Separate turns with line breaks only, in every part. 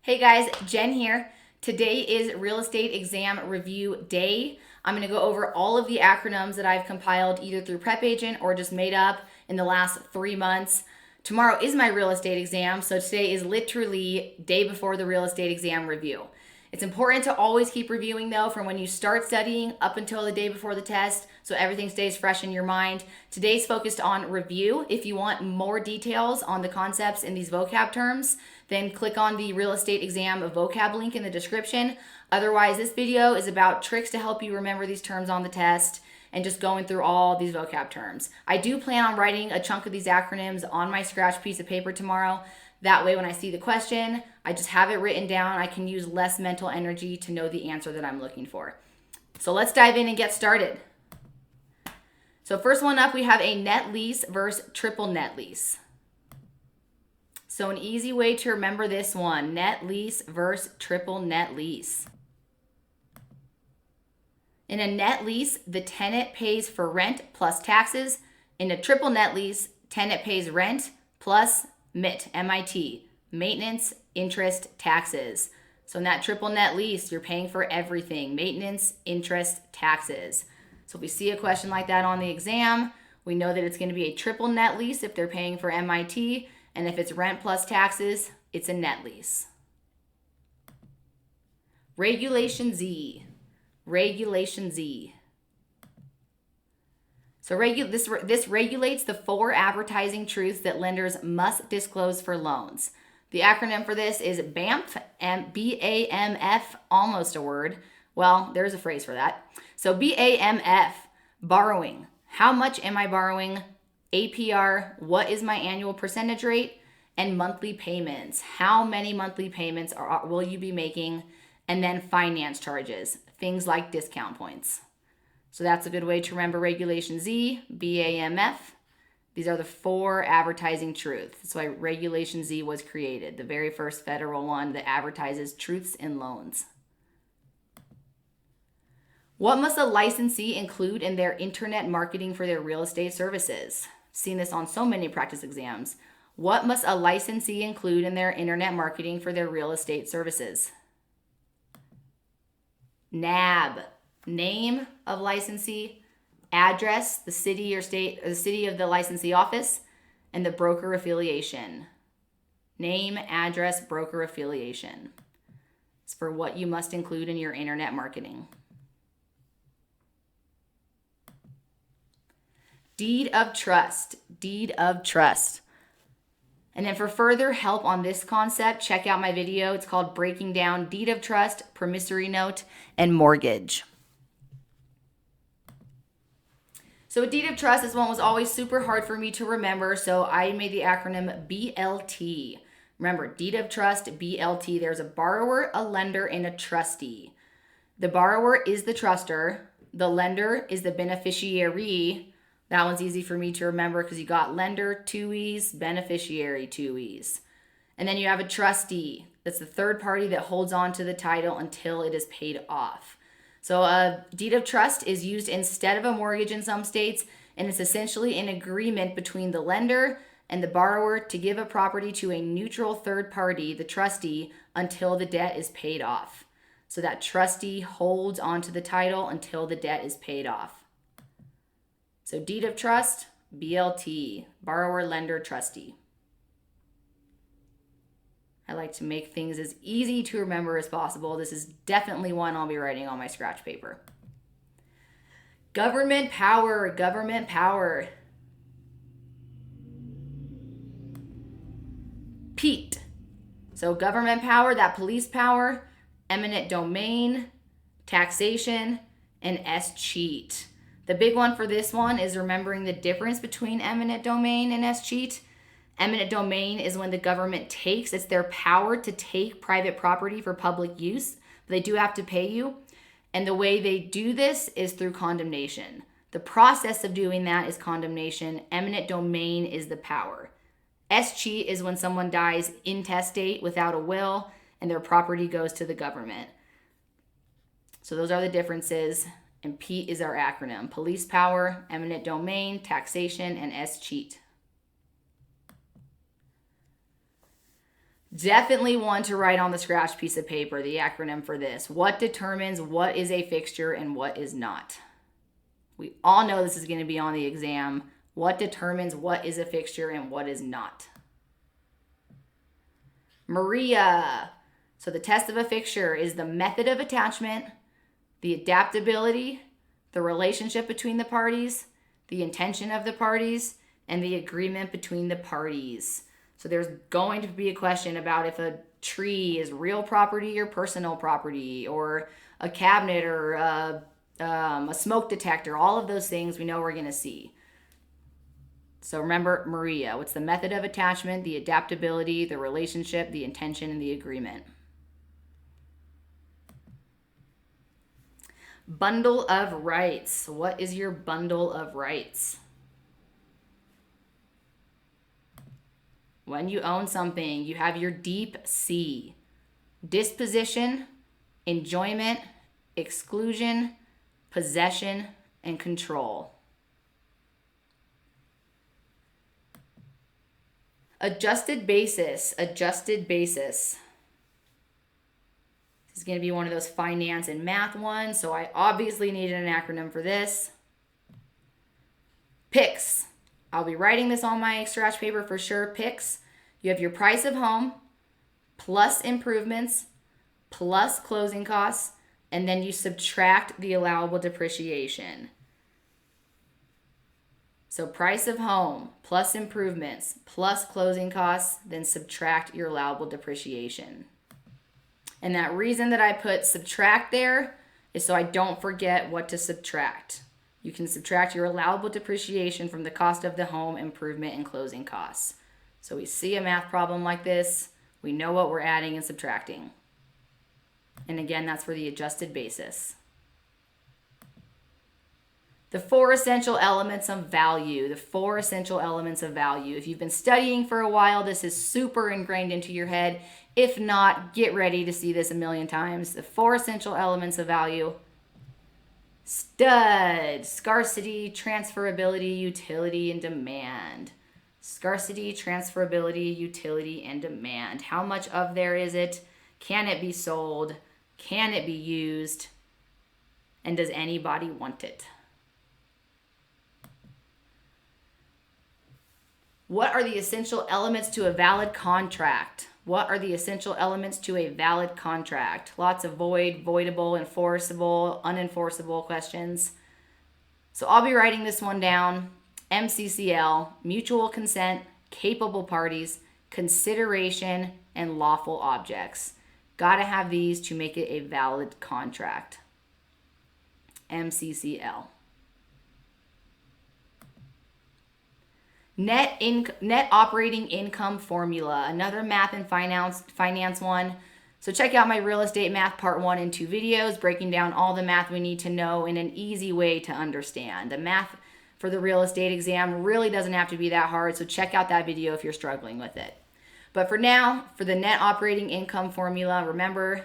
Hey guys, Jen here. Today is real estate exam review day. I'm going to go over all of the acronyms that I've compiled either through Prep Agent or just made up in the last 3 months. Tomorrow is my real estate exam, so today is literally day before the real estate exam review. It's important to always keep reviewing though from when you start studying up until the day before the test so everything stays fresh in your mind. Today's focused on review. If you want more details on the concepts in these vocab terms, then click on the real estate exam vocab link in the description. Otherwise, this video is about tricks to help you remember these terms on the test and just going through all these vocab terms. I do plan on writing a chunk of these acronyms on my scratch piece of paper tomorrow. That way, when I see the question, I just have it written down. I can use less mental energy to know the answer that I'm looking for. So let's dive in and get started. So first one up, we have a net lease versus triple net lease. So an easy way to remember this one, net lease versus triple net lease. In a net lease, the tenant pays for rent plus taxes. In a triple net lease, tenant pays rent plus MIT, M-I-T, maintenance, interest, taxes. So in that triple net lease, you're paying for everything, maintenance, interest, taxes. So if we see a question like that on the exam, we know that it's going to be a triple net lease if they're paying for MIT, and if it's rent plus taxes, it's a net lease. Regulation Z. Regulation Z. So this regulates the 4 advertising truths that lenders must disclose for loans. The acronym for this is BAMF, B-A-M-F, almost a word. Well, there's a phrase for that. So BAMF, borrowing. How much am I borrowing? APR, what is my annual percentage rate? And monthly payments. How many monthly payments will you be making? And then finance charges, things like discount points. So that's a good way to remember Regulation Z, BAMF. These are the 4 advertising truths. That's why Regulation Z was created, the very first federal one that advertises truths in loans. What must a licensee include in their internet marketing for their real estate services? Seen this on so many practice exams. What must a licensee include in their internet marketing for their real estate services? NAB, name of licensee, address, the city or state, or the city of the licensee office, and the broker affiliation. Name, address, broker affiliation. It's for what you must include in your internet marketing. Deed of trust, deed of trust. And then for further help on this concept, check out my video. It's called Breaking Down Deed of Trust, Promissory Note, and Mortgage. So a deed of trust, this one was always super hard for me to remember, so I made the acronym BLT. Remember, deed of trust, BLT. There's a borrower, a lender, and a trustee. The borrower is the truster. The lender is the beneficiary. That one's easy for me to remember because you got lender, 2 E's, beneficiary, 2 E's. And then you have a trustee. That's the third party that holds on to the title until it is paid off. So a deed of trust is used instead of a mortgage in some states, and it's essentially an agreement between the lender and the borrower to give a property to a neutral third party, the trustee, until the debt is paid off. So that trustee holds onto the title until the debt is paid off. So deed of trust, BLT, borrower, lender, trustee. I like to make things as easy to remember as possible. This is definitely one I'll be writing on my scratch paper. Government power, government power. PETE. So government power, that police power, eminent domain, taxation, and escheat. The big one for this one is remembering the difference between eminent domain and escheat. Eminent domain is when the government takes, it's their power to take private property for public use, but they do have to pay you. And the way they do this is through condemnation. The process of doing that is condemnation. Eminent domain is the power. Escheat is when someone dies intestate without a will and their property goes to the government. So those are the differences. And PETE is our acronym. Police power, eminent domain, taxation, and escheat. Definitely one to write on the scratch piece of paper, the acronym for this. What determines what is a fixture and what is not? We all know this is going to be on the exam. What determines what is a fixture and what is not? Maria. So the test of a fixture is the method of attachment, the adaptability, the relationship between the parties, the intention of the parties, and the agreement between the parties. So there's going to be a question about if a tree is real property or personal property, or a cabinet or a smoke detector. All of those things we know we're going to see. So remember, Maria, what's the method of attachment, the adaptability, the relationship, the intention, and the agreement? Bundle of rights. What is your bundle of rights? When you own something, you have your deep C. Disposition, enjoyment, exclusion, possession, and control. Adjusted basis, adjusted basis. This is going to be one of those finance and math ones, so I obviously needed an acronym for this. PICS. I'll be writing this on my scratch paper for sure. PICS. You have your price of home, plus improvements, plus closing costs, and then you subtract the allowable depreciation. So price of home, plus improvements, plus closing costs, then subtract your allowable depreciation. And that reason that I put subtract there is so I don't forget what to subtract. You can subtract your allowable depreciation from the cost of the home, improvement, and closing costs. So we see a math problem like this, we know what we're adding and subtracting. And again, that's for the adjusted basis. The 4 essential elements of value. The 4 essential elements of value. If you've been studying for a while, this is super ingrained into your head. If not, get ready to see this a million times. The 4 essential elements of value. STUD. Scarcity, transferability, utility, and demand. Scarcity, transferability, utility, and demand. How much of there is it? Can it be sold? Can it be used? And does anybody want it? What are the essential elements to a valid contract? What are the essential elements to a valid contract? Lots of void, voidable, enforceable, unenforceable questions. So I'll be writing this one down. MCCL, mutual consent, capable parties, consideration, and lawful objects. Got to have these to make it a valid contract. MCCL. Net operating income formula, another math and finance one. So check out my real estate math part 1 and 2 videos, breaking down all the math we need to know in an easy way to understand. The math for the real estate exam really doesn't have to be that hard, so check out that video if you're struggling with it. But for now, for the net operating income formula, remember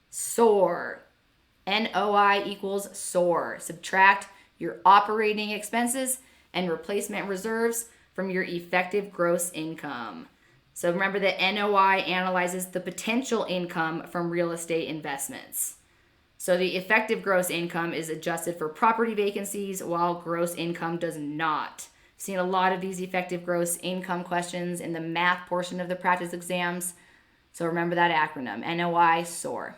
SOAR. NOI equals SOAR. Subtract your operating expenses and replacement reserves from your effective gross income. So remember that NOI analyzes the potential income from real estate investments. So the effective gross income is adjusted for property vacancies, while gross income does not. I've seen a lot of these effective gross income questions in the math portion of the practice exams. So remember that acronym, NOI, SOAR.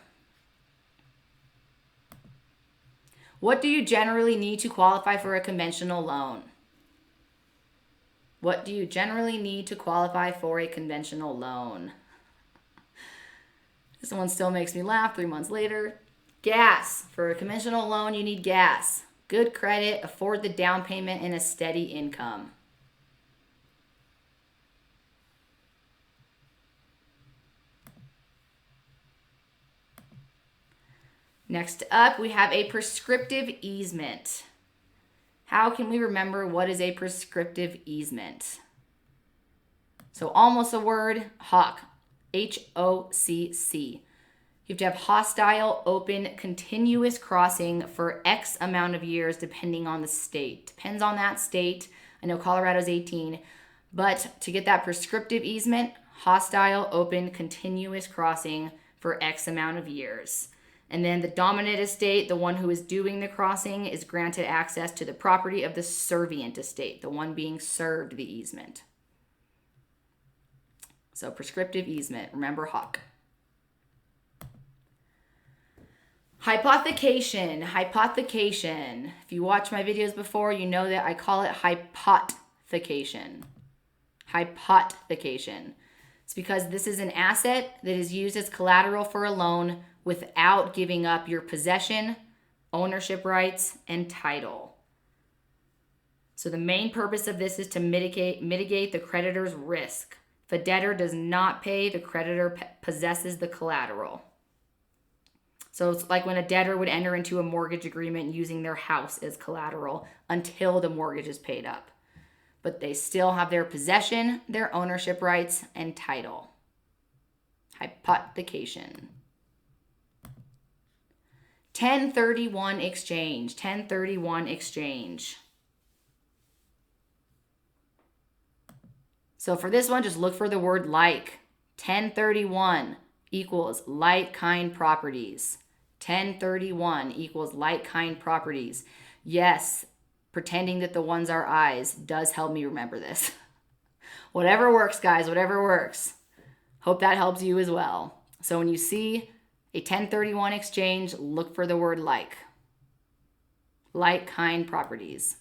What do you generally need to qualify for a conventional loan? What do you generally need to qualify for a conventional loan? This one still makes me laugh 3 months later. Gas. For a conventional loan, you need gas. Good credit, afford the down payment, and a steady income. Next up, we have a prescriptive easement. How can we remember what is a prescriptive easement? So almost a word, HOCC, H-O-C-C. You have to have hostile, open, continuous crossing for X amount of years depending on the state. Depends on that state. I know Colorado's 18, But to get that prescriptive easement, hostile, open, continuous crossing for X amount of years. And then the dominant estate, the one who is doing the crossing, is granted access to the property of the servient estate, the one being served the easement. So prescriptive easement, remember Hawk. Hypothecation, hypothecation. If you watch my videos before, you know that I call it hypothecation. Hypothecation. It's because this is an asset that is used as collateral for a loan without giving up your possession, ownership rights, and title. So the main purpose of this is to mitigate the creditor's risk. If a debtor does not pay, the creditor possesses the collateral. So it's like when a debtor would enter into a mortgage agreement using their house as collateral until the mortgage is paid up. But they still have their possession, their ownership rights, and title. Hypothecation. 1031 exchange. 1031 exchange. So for this one, just look for the word like. 1031 equals like-kind properties. 1031 equals like-kind properties. Yes, pretending that the ones are eyes does help me remember this. Whatever works, guys, whatever works. Hope that helps you as well. So when you see a 1031 exchange, look for the word like. Like-kind properties.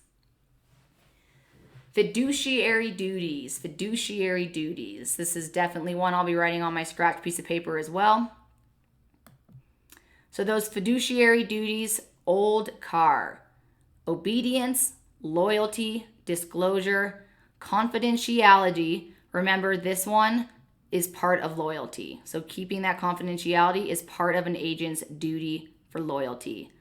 Fiduciary duties. Fiduciary duties. This is definitely one I'll be writing on my scratch piece of paper as well. So those fiduciary duties, old car. Obedience, loyalty, disclosure, confidentiality. Remember, this one is part of loyalty. So keeping that confidentiality is part of an agent's duty for loyalty.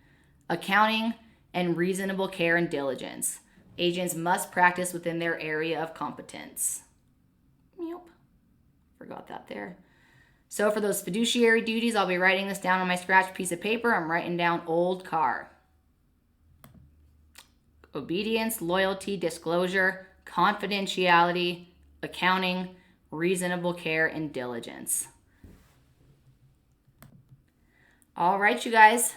Accounting and reasonable care and diligence. Agents must practice within their area of competence. Yep. Forgot that there. So for those fiduciary duties, I'll be writing this down on my scratch piece of paper. I'm writing down old car. Obedience, loyalty, disclosure, confidentiality, accounting, reasonable care, and diligence. All right, you guys.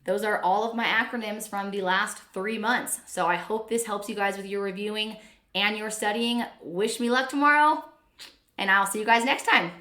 Those are all of my acronyms from the last 3 months. So I hope this helps you guys with your reviewing and your studying. Wish me luck tomorrow, and I'll see you guys next time.